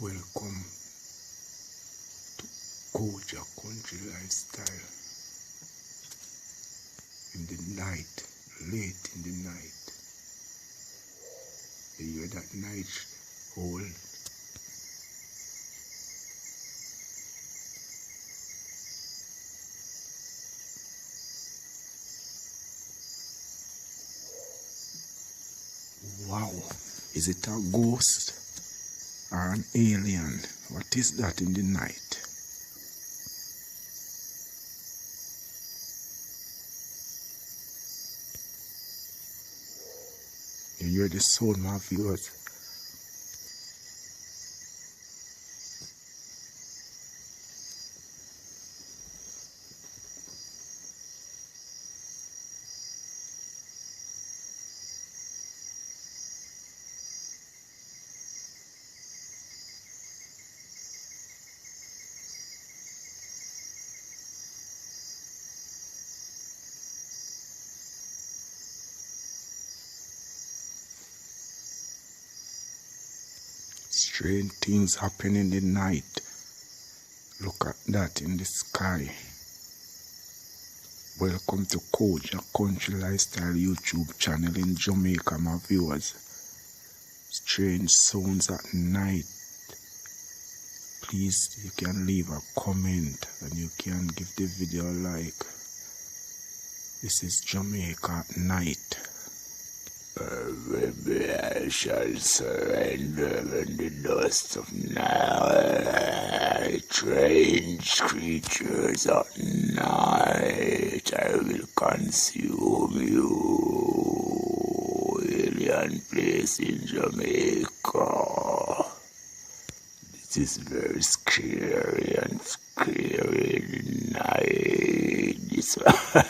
Welcome to Koja Country Lifestyle. In the night, late in the night, you hear that night owl. Wow, is it a ghost or an alien? What is that in the night? You hear the sound, my viewers? Strange things happen in the night. Look at that in the sky. Welcome to Koja Country Lifestyle YouTube channel in Jamaica, my viewers. Strange sounds at night. Please, you can leave a comment and you can give the video a like. This is Jamaica at night. Maybe I shall surrender in the dust of night. Strange creatures at night, I will consume you. Alien place in Jamaica. This is very scary and scary night. This one.